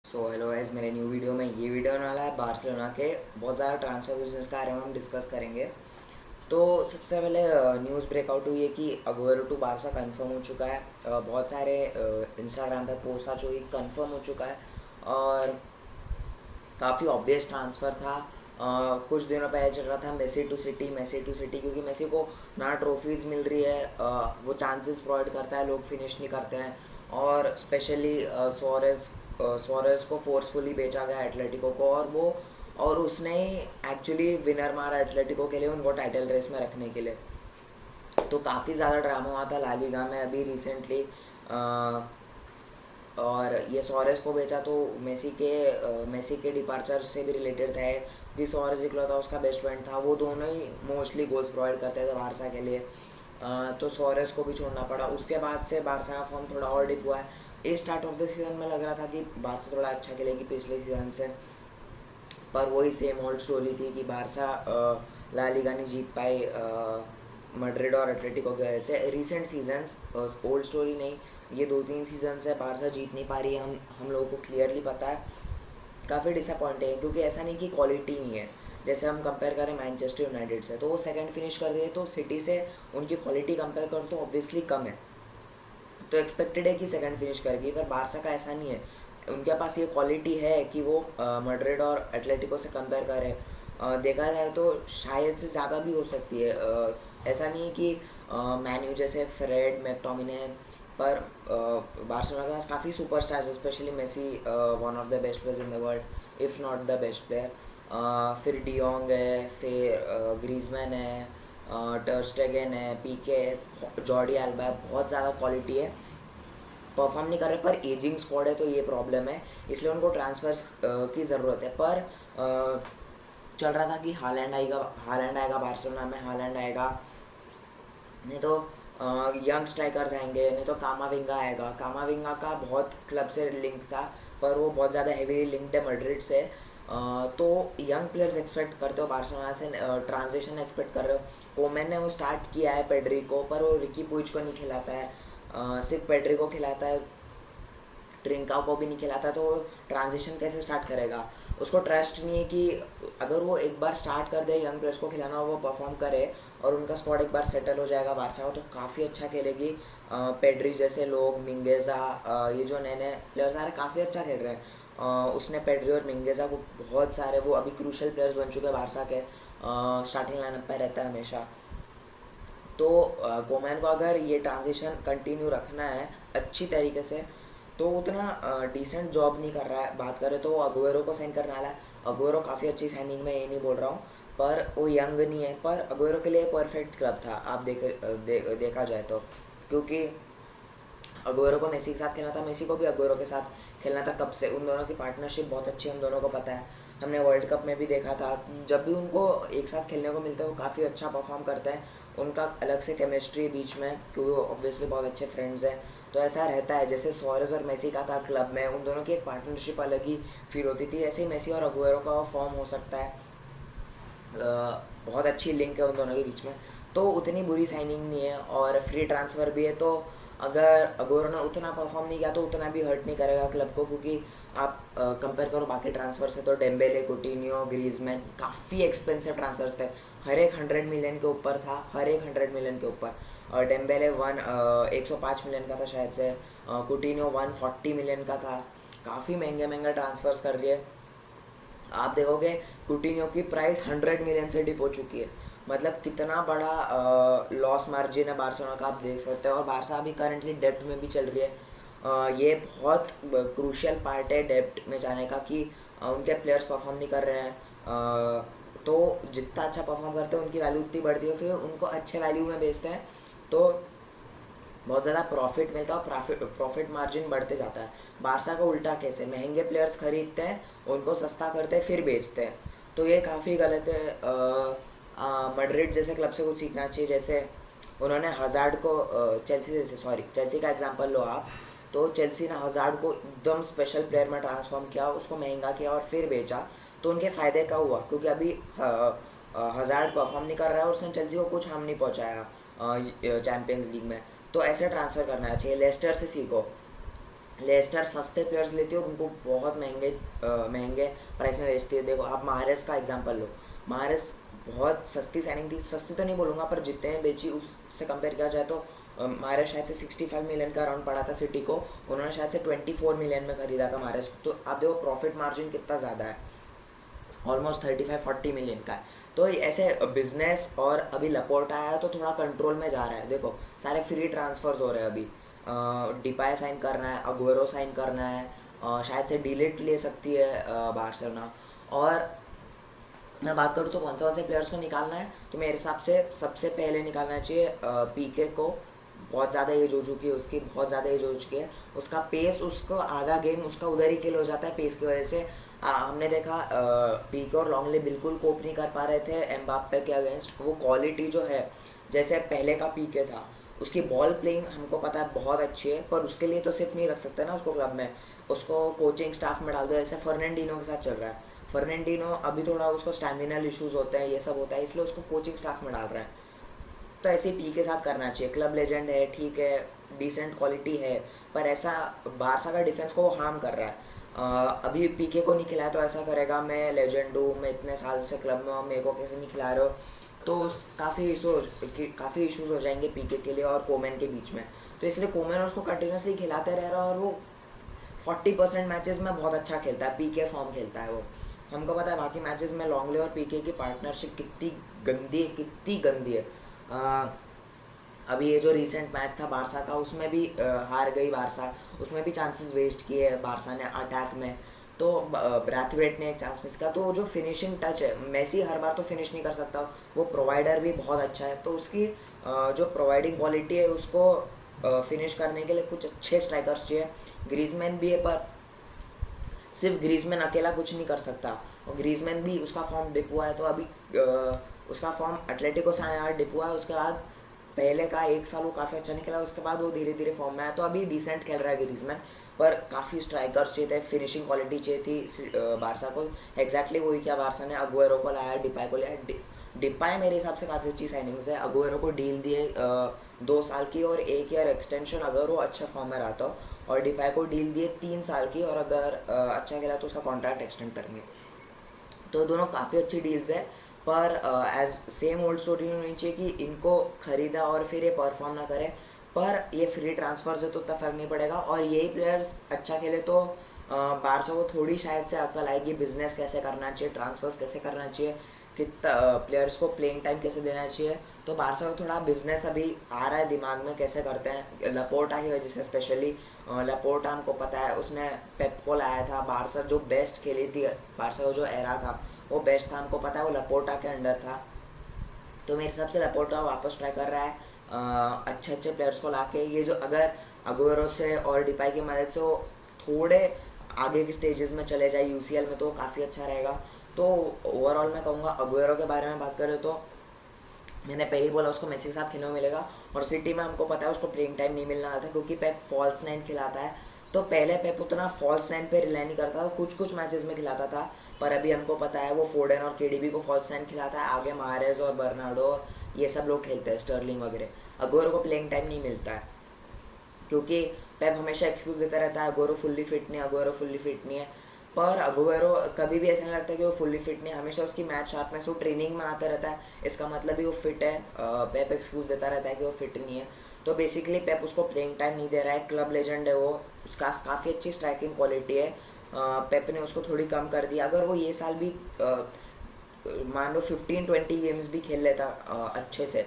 So hello guys, मेरे new video में ये वीडियो होने वाला है बार्सिलोना के बहुत ज़्यादा ट्रांसफर बिजनेस के बारे में हम डिस्कस करेंगे। तो सबसे पहले न्यूज़ ब्रेकआउट हुई है कि अगुएरो टू बारसा कंफर्म हो चुका है। बहुत सारे इंस्टाग्राम पे पोस्ट आ चुकी, कंफर्म हो चुका है और काफ़ी ऑब्वियस ट्रांसफ़र था। कुछ दिनों पहले चल रहा था मेसी टू सिटी, क्योंकि मेसी को ना ट्रॉफीज़ मिल रही है। वो चांसेस प्रोवाइड करता है, लोग फिनिश नहीं करते हैं। और स्पेशली सोरेस को फोर्सफुली बेचा गया एटलेटिको को, और उसने ही एक्चुअली विनर मारा एटलेटिको के लिए, उनको टाइटल रेस में रखने के लिए। तो काफ़ी ज़्यादा ड्रामा हुआ था ला लीगा में अभी रिसेंटली। और ये सोरेस को बेचा तो मेसी के डिपार्चर से भी रिलेटेड था, कि सोरेस इकलौता उसका बेस्ट फ्रेंड था। वो दोनों ही मोस्टली गोल्स प्रोवाइड करते थे बारसा के लिए। तो सोरेस को भी छोड़ना पड़ा। उसके बाद से बारसा का फॉर्म थोड़ा और डिप हुआ है। इस स्टार्ट ऑफ द सीज़न में लग रहा था कि बारसा थोड़ा अच्छा खेलेगी पिछले सीज़न से, पर वही सेम ओल्ड स्टोरी थी कि बारसा ला लीगा नहीं जीत पाई मैड्रिड और एटलेटिको की वजह से। रिसेंट सीजन्स, ओल्ड स्टोरी नहीं, ये 2-3 सीजन से बारसा जीत नहीं पा रही है। हम लोगों को क्लियरली पता है। काफ़ी डिसअपॉइंटिंग है, क्योंकि ऐसा नहीं कि क्वालिटी नहीं है। जैसे हम कंपेयर करें मैनचेस्टर यूनाइटेड से, तो वो सेकंड फिनिश कर रही है, तो सिटी से उनकी क्वालिटी कंपेयर करो तो ऑब्वियसली कम है। तो एक्सपेक्टेड है कि सेकंड फिनिश करेगी, पर बारसा का ऐसा नहीं है। उनके पास ये क्वालिटी है कि वो मैड्रिड और एटलेटिको से कंपेयर करें। देखा जाए तो शायद से ज़्यादा भी हो सकती है। ऐसा नहीं है कि मैन्यू जैसे फ्रेड मैकटोमिने, पर बार्सिलोना के पास काफ़ी superstars, especially Messi, one of the best players in the world, if not the best player. फिर डियोंग है, फिर ग्रीजमैन है, टर स्टेगन है, पीके, जॉर्डी एल्बा है। बहुत ज़्यादा क्वालिटी है, परफॉर्म नहीं कर रहे, पर एजिंग स्क्वाड है तो ये प्रॉब्लम है। इसलिए उनको ट्रांसफर्स की ज़रूरत है। पर चल रहा था कि हालैंड आएगा बार्सिलोना में, हालैंड आएगा, नहीं तो यंग स्ट्राइकर्स आएंगे, नहीं तो कामाविंगा आएगा। कामाविंगा का बहुत क्लब से लिंक था, पर वो बहुत ज़्यादा हेवीली लिंक्ड है मैड्रिड से। तो यंग प्लेयर्स एक्सपेक्ट करते हो बार्सिलोना से, ट्रांजिशन एक्सपेक्ट कर रहे हो। कोमेन ने वो स्टार्ट किया है पेड्री को, पर वो रिकी पुइच को नहीं खिलाता है, सिर्फ पेड्री को खिलाता है, ट्रिंका को भी नहीं खिलाता। तो ट्रांजिशन कैसे स्टार्ट करेगा? उसको ट्रस्ट नहीं है कि अगर वो एक बार स्टार्ट कर दे यंग प्लेयर्स को खिलाना, वो परफॉर्म करे और उनका स्क्वाड एक बार सेटल हो जाएगा बारसा को, तो काफ़ी अच्छा खेलेगी। पेड्री जैसे लोग, मिंगेज़ा, ये जो नए नए प्लेयर्स आ रहे हैं काफ़ी अच्छा खेल रहे हैं। उसने पेड्री और मिंगेज़ा को बहुत सारे, वो अभी क्रूशल प्लेयर्स बन चुके हैं बारसा के। स्टार्टिंग लाइनअप पर रहता है हमेशा। तो कोमैन को अगर ये ट्रांजिशन कंटिन्यू रखना है अच्छी तरीके से, तो उतना डिसेंट जॉब नहीं कर रहा है। बात करें तो वो अगुएरो को साइन करने वाला है। अगुएरो काफ़ी अच्छी साइनिंग में, ये नहीं बोल रहा हूँ, पर वो यंग नहीं है। पर अगुएरो के लिए परफेक्ट क्लब था, आप देखा जाए तो, क्योंकि अगुएरो को मेसी के साथ खेलना था, मेसी को भी अगुएरो के साथ खेलना था। कब से उन दोनों की पार्टनरशिप बहुत अच्छी है, हम दोनों को पता है। हमने वर्ल्ड कप में भी देखा था, जब भी उनको एक साथ खेलने को मिलता है वो काफ़ी अच्छा परफॉर्म करते हैं। उनका अलग से केमिस्ट्री बीच में, क्योंकि वो ऑब्वियसली बहुत अच्छे फ्रेंड्स हैं। तो ऐसा रहता है जैसे सोरेस और मेसी का था क्लब में, उन दोनों की एक पार्टनरशिप अलग ही फील होती थी। ऐसे ही मेसी और अगुएरो का फॉर्म हो सकता है। बहुत अच्छी लिंक है उन दोनों के बीच में। तो उतनी बुरी साइनिंग नहीं है, और फ्री ट्रांसफ़र भी है। तो अगर अगुएरो ने उतना परफॉर्म नहीं किया तो उतना भी हर्ट नहीं करेगा क्लब को, क्योंकि आप कंपेयर करो बाकी ट्रांसफ़र से, तो डेम्बेले, कुटिन्यो, ग्रीजमैन काफ़ी एक्सपेंसिव ट्रांसफर्स थे। हर एक 100 मिलियन के ऊपर था, हर एक 100 मिलियन के ऊपर। और डेम्बेले 105 मिलियन का था शायद से, कुटिन्यो 140 मिलियन का था। काफ़ी महंगे महंगे ट्रांसफर्स कर लिए। आप देखोगे कुटिन्यो की प्राइस 100 मिलियन से डिप हो चुकी है। मतलब कितना बड़ा लॉस मार्जिन है बार्सिलोना का, आप देख सकते हो। और बारसा अभी करंटली डेप्ट में भी चल रही है। ये बहुत क्रूशियल पार्ट है डेप्ट में जाने का, कि उनके प्लेयर्स परफॉर्म नहीं कर रहे हैं। तो जितना अच्छा परफॉर्म करते हैं उनकी वैल्यू उतनी बढ़ती है, फिर उनको अच्छे वैल्यू में बेचते हैं, तो बहुत ज़्यादा प्रॉफिट मिलता है और प्रॉफिट मार्जिन बढ़ते जाता है। बारसा का उल्टा केस है, महंगे प्लेयर्स खरीदते हैं, उनको सस्ता करते हैं, फिर बेचते हैं। तो ये काफ़ी गलत है। मैड्रिड जैसे क्लब से कुछ सीखना चाहिए। जैसे उन्होंने हज़ार्ड को, चेल्सी का एग्जांपल लो आप, तो चेल्सी ने हज़ार्ड को एकदम स्पेशल प्लेयर में ट्रांसफॉर्म किया, उसको महंगा किया और फिर बेचा। तो उनके फ़ायदे का हुआ, क्योंकि अभी हज़ार्ड परफॉर्म नहीं कर रहा है और उसने चेल्सी को कुछ हार्म नहीं पहुंचाया चैम्पियंस लीग में। तो ऐसे ट्रांसफ़र करना चाहिए। लेस्टर से सीखो, लेस्टर सस्ते प्लेयर्स लेती है और उनको बहुत महंगे प्राइस में बेचती है। देखो आप माहरेस का एग्जांपल लो, माहरेस बहुत सस्ती साइनिंग थी, सस्ती तो नहीं बोलूँगा पर जितने में बेची उससे कंपेयर किया जाए तो माहरेस शायद से 65 मिलियन का अराउंड पड़ा था सिटी को, उन्होंने शायद से 24 मिलियन में खरीदा था माहरेस को। तो आप देखो प्रॉफिट मार्जिन कितना ज़्यादा है, ऑलमोस्ट 35-40 मिलियन का है। तो ऐसे बिजनेस, और अभी लपोर्टा आया तो थोड़ा कंट्रोल में जा रहा है। देखो सारे फ्री ट्रांसफर्स हो रहे हैं अभी, डिपाय साइन करना है, अगुएरो साइन करना है, शायद से डिलीट ले सकती है बार्सिलोना। और मैं बात करूँ तो कौन से प्लेयर्स को निकालना है, तो मेरे हिसाब से सबसे पहले निकालना चाहिए पीके को। बहुत ज़्यादा एज हो चुकी है उसकी, बहुत ज़्यादा एज हो चुकी है, उसका पेस, उसको आधा गेम उसका उधर ही किल हो जाता है पेस की वजह से। हमने देखा पीके और लॉन्गले बिल्कुल कोप नहीं कर पा रहे थे एम्बाप्पे के अगेंस्ट। वो क्वालिटी जो है जैसे पहले का पीके था, उसकी बॉल प्लेइंग हमको पता है बहुत अच्छी है, पर उसके लिए तो सिर्फ नहीं रख सकते ना उसको क्लब में, उसको कोचिंग स्टाफ में डाल दो, जैसे फर्नांडिनो के साथ चल रहा है। फर्नांडिनो अभी थोड़ा उसको स्टैमिनल इश्यूज होते हैं, ये सब होता है, इसलिए उसको कोचिंग स्टाफ में डाल रहा है। तो ऐसे पी के साथ करना चाहिए, क्लब लेजेंड है ठीक है, डिसेंट क्वालिटी है, पर ऐसा बारसा का डिफेंस को वो हार्म कर रहा है। अभी पीके को नहीं खिलाया तो ऐसा करेगा मैं लेजेंड हूँ, मैं इतने साल से क्लब में हूँ, मेरे को कैसे नहीं खिला रहे हो, तो काफ़ी इश्यूज हो जाएंगे पीके के लिए और कोमेन के बीच में। तो इसलिए कोमेन उसको कंटिन्यूसली खिलाते रह रहा है, और वो 40% मैचेस में बहुत अच्छा खेलता है, पीके फॉर्म खेलता है वो। हमको पता है बाकी मैचेस में लॉन्गले और पीके की पार्टनरशिप कितनी गंदी है। अभी ये जो रीसेंट मैच था बारसा का, उसमें भी हार गई बारसा, उसमें भी चांसेस वेस्ट किए बारसा ने अटैक में। तो ब्रैथवेट ने एक चांस मिस किया। तो जो फिनिशिंग टच है, मेसी हर बार तो फिनिश नहीं कर सकता, वो प्रोवाइडर भी बहुत अच्छा है, तो उसकी जो प्रोवाइडिंग क्वालिटी है उसको फिनिश करने के लिए कुछ अच्छे स्ट्राइकर्स चाहिए। ग्रीजमैन भी है, पर सिर्फ ग्रीजमैन अकेला कुछ नहीं कर सकता, और ग्रीजमैन भी उसका फॉर्म डिप हुआ है। तो अभी उसका फॉर्म एटलेटिको से आया डिप हुआ है, उसके बाद पहले का एक साल वो काफ़ी अच्छा निकला, उसके बाद वो धीरे धीरे फॉर्म में आया। तो अभी डिसेंट खेल रहा है ग्रीजमैन, पर काफ़ी स्ट्राइकर्स चाहिए थे, फिनिशिंग क्वालिटी चाहिए थी बारसा को। एग्जैक्टली वही किया बारसा ने, अगुएरो को लाया, डिपाई को लाया। डिपाई मेरे हिसाब से काफ़ी अच्छी साइनिंग्स है। अगुएरो को डील दिए 2 साल की और 1 ईयर एक्सटेंशन अगर वो अच्छा फॉर्म में रहता हो, और डिपाई को डील दिए 3 साल की, और अगर अच्छा खेला तो उसका कॉन्ट्रैक्ट एक्सटेंड करेंगे। तो दोनों काफ़ी अच्छी डील्स है, पर एज सेम ओल्ड स्टोरी होनी चाहिए कि इनको खरीदा और फिर ये परफॉर्म ना करे, पर ये फ्री ट्रांसफर से तो उतना फर्क नहीं पड़ेगा। और यही प्लेयर्स अच्छा खेले तो बारसा को थोड़ी शायद से अकल आएगी, बिजनेस कैसे करना चाहिए, ट्रांसफर्स कैसे करना चाहिए, कितना प्लेयर्स को प्लेइंग टाइम कैसे देना चाहिए। तो बारसा को थोड़ा बिजनेस अभी आ रहा है दिमाग में, कैसे करते हैं, लपोर्टा की वजह से स्पेशली। लपोर्टा हमको पता है उसने पेप को लाया था, बारसा जो बेस्ट खेली थी, बारसा का जो एरा था वो बेस्ट था, हमको पता है वो लपोर्टा के अंडर था। तो मेरे हिसाब से लपोर्टा वापस ट्राई कर रहा है अच्छे अच्छे प्लेयर्स को लाके। ये जो अगर अगुएरो से और डिपाई की मदद से वो थोड़े आगे के स्टेजेस में चले जाए यूसीएल में, तो काफ़ी अच्छा रहेगा। तो ओवरऑल मैं कहूँगा अगुएरो के बारे में बात करें तो मैंने पहले ही बोला उसको मेसी के साथ खेलने को मिलेगा, और सिटी में हमको पता है उसको प्लेइंग टाइम नहीं मिलना था क्योंकि पेप फॉल्स 9 खिलाता है। तो पहले पेप उतना फॉल्स 9 पे रिलाई नहीं करता था, कुछ मैचेस में खिलाता था, पर अभी हमको पता है वो फोर्डन और केडीबी को फॉल्स 9 खिलाता है, आगे मारेज और बर्नार्डो और ये सब लोग खेलते हैं, स्टर्लिंग वगैरह। अगुएरो को प्लेइंग टाइम नहीं मिलता है क्योंकि पेप हमेशा एक्सक्यूज देता रहता है, अगुएरो फुल्ली फिट नहीं, अगुएरो फुल्ली फिट नहीं है। पर अगुएरो कभी भी ऐसा नहीं लगता कि वो फुल्ली फिट नहीं है, हमेशा उसकी मैच शार्पनेस, वो ट्रेनिंग में आता रहता है, इसका मतलब भी वो फिट है। पेप एक्सक्यूज देता रहता है कि वो फिट नहीं है। तो बेसिकली पेप उसको प्लेइंग टाइम नहीं दे रहा है, क्लब लेजेंड है वो, उसका काफ़ी अच्छी स्ट्राइकिंग क्वालिटी है। पेप ने उसको थोड़ी कम कर दी। अगर वो ये साल भी मान लो 15-20 गेम्स भी खेल लेता अच्छे से,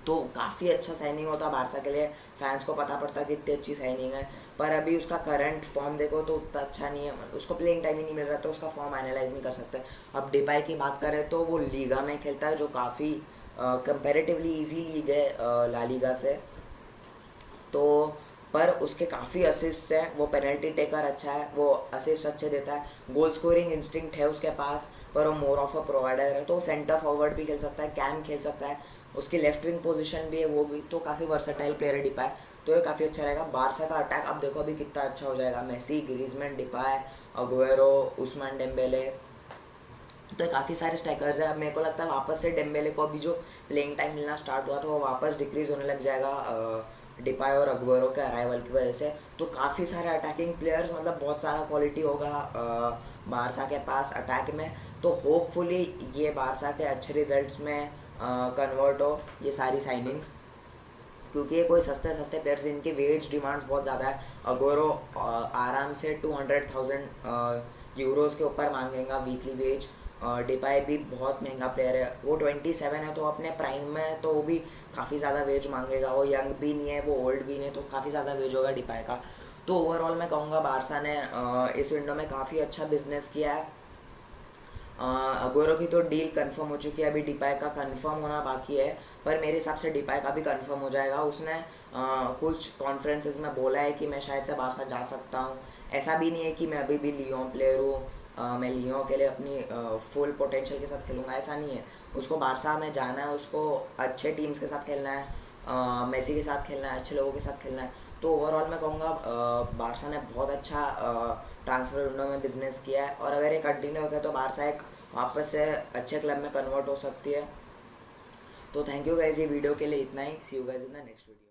तो काफ़ी अच्छा साइनिंग होता बारसा के लिए, फैंस को पता पड़ता कि इतनी अच्छी साइनिंग है। पर अभी उसका करंट फॉर्म देखो तो उतना अच्छा नहीं है, उसको प्लेइंग टाइम ही नहीं मिल रहा, तो उसका फॉर्म एनालाइज नहीं कर सकते। अब डिपाई की बात करें तो वो लीगा में खेलता है, जो काफ़ी कंपैरेटिवली इजी लीग है ला लीगा से। तो पर उसके काफ़ी असिस्ट हैं, वो पेनल्टी टेकर अच्छा है, वो असिस्ट अच्छे देता है, गोल स्कोरिंग इंस्टिंक्ट है उसके पास, पर वो मोर ऑफ अ प्रोवाइडर है। तो वो सेंटर फॉरवर्ड भी खेल सकता है, कैम खेल सकता है, उसकी लेफ्ट विंग पोजीशन भी है वो भी, तो काफ़ी वर्सेटाइल प्लेयर है डिपाई। तो ये काफ़ी अच्छा रहेगा। बारसा का अटैक आप देखो अभी कितना अच्छा हो जाएगा, Messi, Griezmann, Depay, Aguero, Ousmane Dembele, तो काफ़ी सारे स्ट्राइकर्स हैं। अब मेरे को लगता है वापस से डेम्बेले को अभी जो प्लेइंग टाइम मिलना स्टार्ट हुआ था वो वापस डिक्रीज़ होने लग जाएगा डिपाई और अग्वेरो के अराइवल की वजह से। तो काफ़ी सारे अटैकिंग प्लेयर्स, मतलब बहुत सारा क्वालिटी होगा बारसा के पास अटैक में। तो होपफुली ये बारसा के अच्छे रिजल्ट्स में कन्वर्ट हो ये सारी साइनिंग्स, क्योंकि ये कोई सस्ते सस्ते प्लेयर्स इनकी वेज डिमांड बहुत ज़्यादा है। अगोरो आराम से 200,000 यूरोज़ के ऊपर मांगेगा वीकली वेज। डिपाई भी बहुत महंगा प्लेयर है, वो 27 है, तो अपने प्राइम में तो वो भी काफ़ी ज़्यादा वेज मांगेगा। वो यंग भी नहीं है, वो ओल्ड भी नहीं है, तो काफ़ी ज़्यादा वेज होगा डिपाई का। तो ओवरऑल मैं कहूँगा बारसा ने इस विंडो में काफ़ी अच्छा बिजनेस किया है। अगोरो की तो डील कंफर्म हो चुकी है, अभी डिपाई का कंफर्म होना बाकी है, पर मेरे हिसाब से डिपाई का भी कंफर्म हो जाएगा। उसने कुछ कॉन्फ्रेंसेस में बोला है कि मैं शायद से बारसा जा सकता हूँ। ऐसा भी नहीं है कि मैं अभी भी लियोन प्लेयर हूँ, मैं लियोन के लिए अपनी फुल पोटेंशियल के साथ खेलूँगा, ऐसा नहीं है। उसको बारसा में जाना है, उसको अच्छे टीम्स के साथ खेलना है, मेसी के साथ खेलना है, अच्छे लोगों के साथ खेलना है। तो ओवरऑल मैं कहूँगा बारसा ने बहुत अच्छा ट्रांसफर विंडो में बिजनेस किया है, और अगर ये कंटिन्यू हो गया तो बारसा एक वापस से अच्छे क्लब में कन्वर्ट हो सकती है। तो थैंक यू गाइज ये वीडियो के लिए इतना ही। See you guys in the next video.